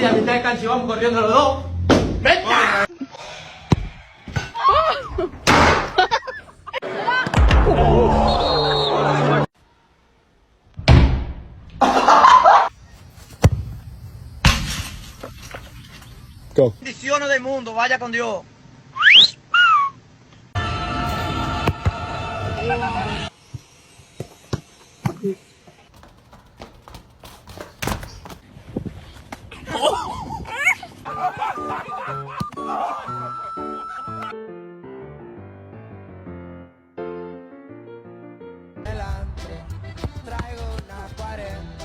a mitad de cancha y vamos corriendo los dos. ¡Venga! Go. Bendiciones del mundo, vaya con Dios. Traigo una 40.